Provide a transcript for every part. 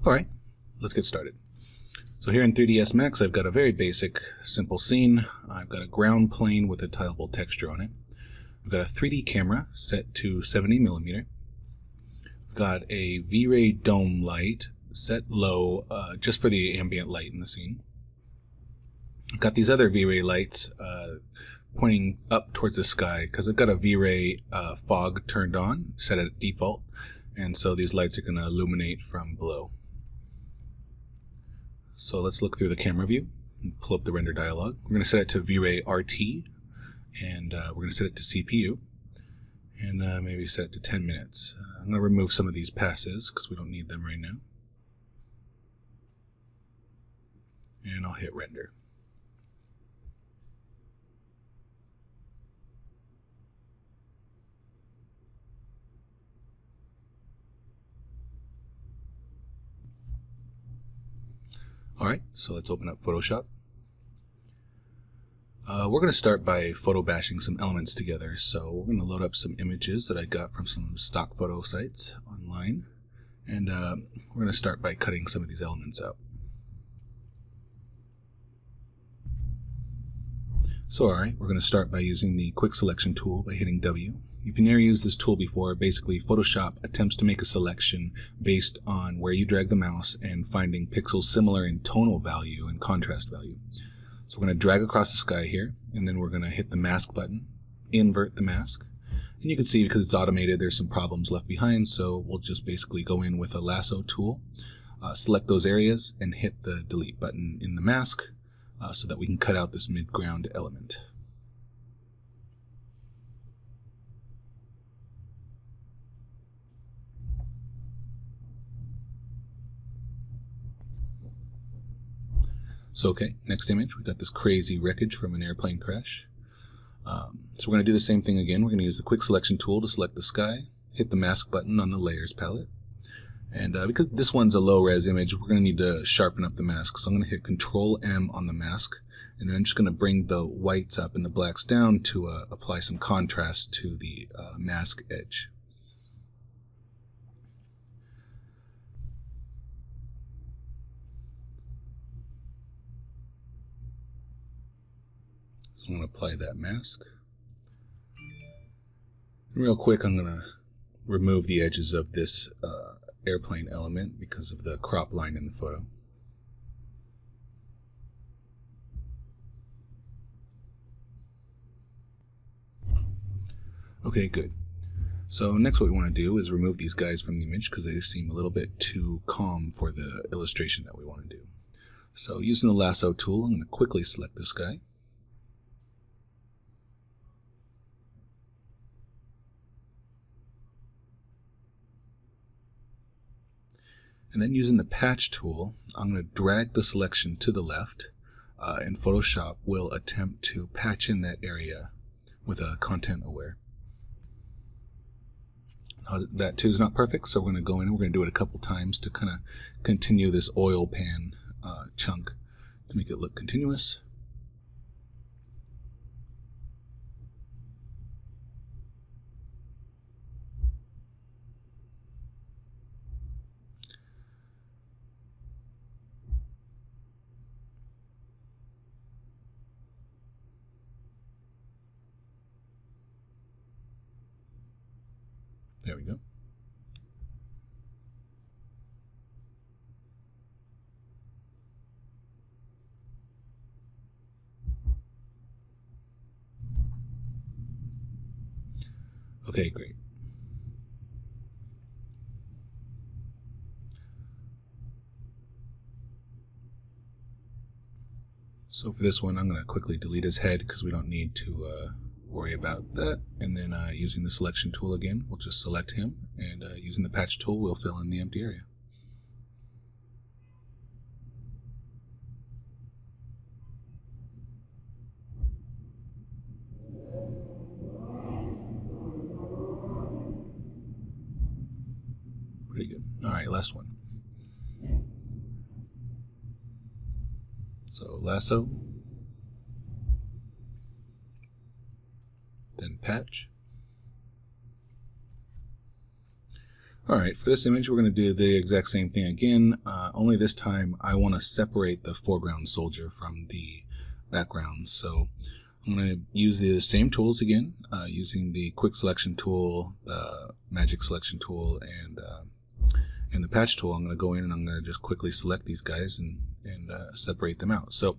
Alright, let's get started. So here in 3ds Max I've got a very basic, simple scene. I've got a ground plane with a tileable texture on it. I've got a 3D camera set to 70mm. I've got a V-Ray dome light set low just for the ambient light in the scene. I've got these other V-Ray lights pointing up towards the sky because I've got a V-Ray fog turned on, set at default, and so these lights are going to illuminate from below. So let's look through the camera view and pull up the render dialog. We're going to set it to V-Ray RT, and we're going to set it to CPU, and maybe set it to 10 minutes. I'm going to remove some of these passes because we don't need them right now. And I'll hit render. Alright, so let's open up Photoshop. We're going to start by photo bashing some elements together. So we're going to load up some images that I got from some stock photo sites online. And we're going to start by cutting some of these elements out. So alright, we're going to start by using the quick selection tool by hitting W. If you've never used this tool before, basically Photoshop attempts to make a selection based on where you drag the mouse and finding pixels similar in tonal value and contrast value. So we're going to drag across the sky here, and then we're going to hit the mask button, invert the mask. And you can see because it's automated there's some problems left behind, so we'll just basically go in with a lasso tool, select those areas, and hit the delete button in the mask so that we can cut out this mid-ground element. So okay, next image, we've got this crazy wreckage from an airplane crash. So we're going to do the same thing again. We're going to use the quick selection tool to select the sky, hit the mask button on the layers palette. And because this one's a low-res image, we're going to need to sharpen up the mask. So I'm going to hit Control-M on the mask, and then I'm just going to bring the whites up and the blacks down to apply some contrast to the mask edge. So I'm going to apply that mask. And real quick, I'm going to remove the edges of this airplane element because of the crop line in the photo. Okay, good. So next what we want to do is remove these guys from the image because they seem a little bit too calm for the illustration that we want to do. So using the lasso tool, I'm going to quickly select this guy. And then using the patch tool, I'm going to drag the selection to the left, and Photoshop will attempt to patch in that area with a content aware. That too is not perfect, so we're going to go in and we're going to do it a couple times to kind of continue this oil pan chunk to make it look continuous. There we go. Okay, great. So for this one, I'm going to quickly delete his head because we don't need to worry about that. And then using the selection tool again, we'll just select him, and using the patch tool, we'll fill in the empty area. Pretty good. All right, last one. So lasso, then patch. Alright, for this image we're going to do the exact same thing again, only this time I want to separate the foreground soldier from the background. So I'm going to use the same tools again, using the quick selection tool, the magic selection tool, and the patch tool. I'm going to go in and I'm going to just quickly select these guys and separate them out. So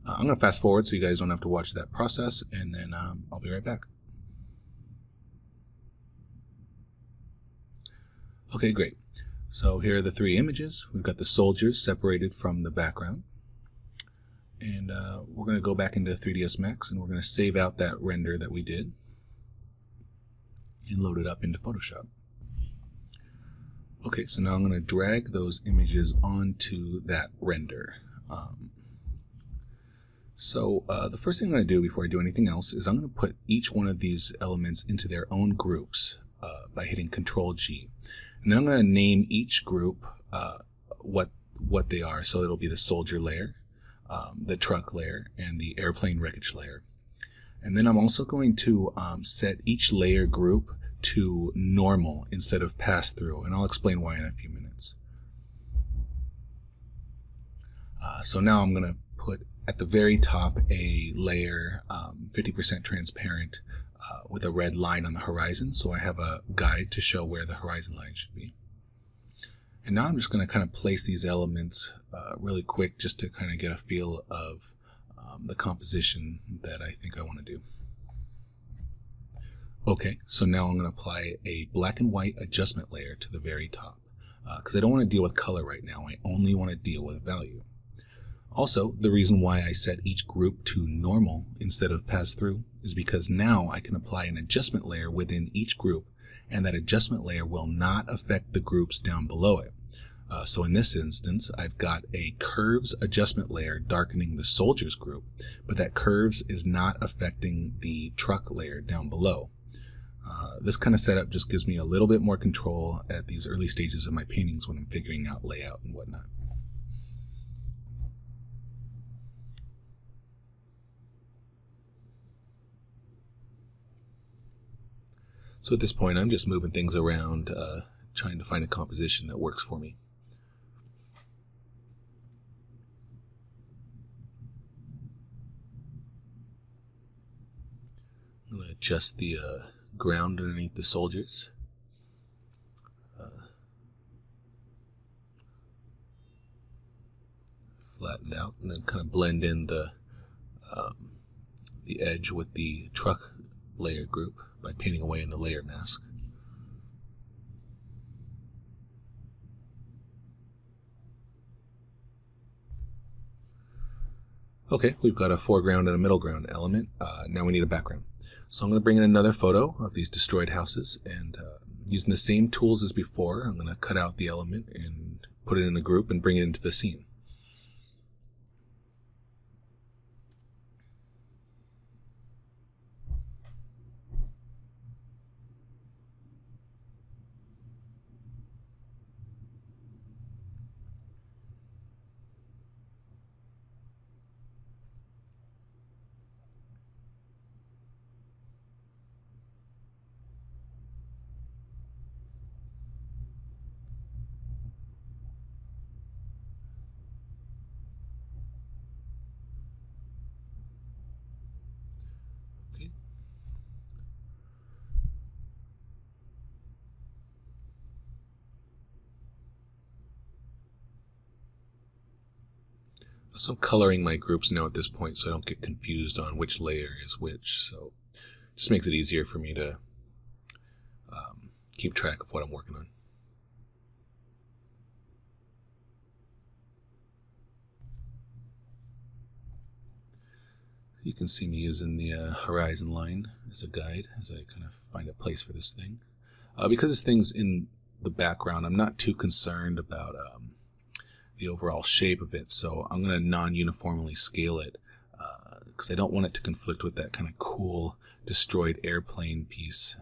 I'm going to fast forward so you guys don't have to watch that process, and then I'll be right back. Okay, great. So here are the three images. We've got the soldiers separated from the background. And we're going to go back into 3ds Max and we're going to save out that render that we did and load it up into Photoshop. Okay, so now I'm going to drag those images onto that render. The first thing I'm going to do before I do anything else is I'm going to put each one of these elements into their own groups by hitting Control-G. And then I'm going to name each group what they are. So it'll be the soldier layer, the truck layer, and the airplane wreckage layer. And then I'm also going to set each layer group to normal instead of pass through, and I'll explain why in a few minutes. So now I'm going to put at the very top a layer 50% transparent with a red line on the horizon, so I have a guide to show where the horizon line should be. And now I'm just going to kind of place these elements really quick just to kind of get a feel of the composition that I think I want to do. Okay, so now I'm going to apply a black and white adjustment layer to the very top because I don't want to deal with color right now. I only want to deal with value. Also, the reason why I set each group to normal instead of pass through is because now I can apply an adjustment layer within each group, and that adjustment layer will not affect the groups down below it. So in this instance, I've got a curves adjustment layer darkening the soldiers group, but that curves is not affecting the truck layer down below. This kind of setup just gives me a little bit more control at these early stages of my paintings when I'm figuring out layout and whatnot. So at this point, I'm just moving things around, trying to find a composition that works for me. I'm going to adjust the ground underneath the soldiers. Flatten it out and then kind of blend in the edge with the truck layer group by painting away in the layer mask. Okay, we've got a foreground and a middle ground element. Now we need a background. So I'm going to bring in another photo of these destroyed houses, and using the same tools as before, I'm going to cut out the element and put it in a group and bring it into the scene. Okay. So I'm coloring my groups now at this point so I don't get confused on which layer is which. So it just makes it easier for me to keep track of what I'm working on. You can see me using the horizon line as a guide as I kind of find a place for this thing. Because this thing's in the background, I'm not too concerned about the overall shape of it, so I'm going to non-uniformly scale it because I don't want it to conflict with that kind of cool destroyed airplane piece.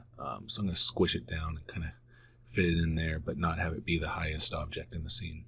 So I'm going to squish it down and kind of fit it in there, but not have it be the highest object in the scene.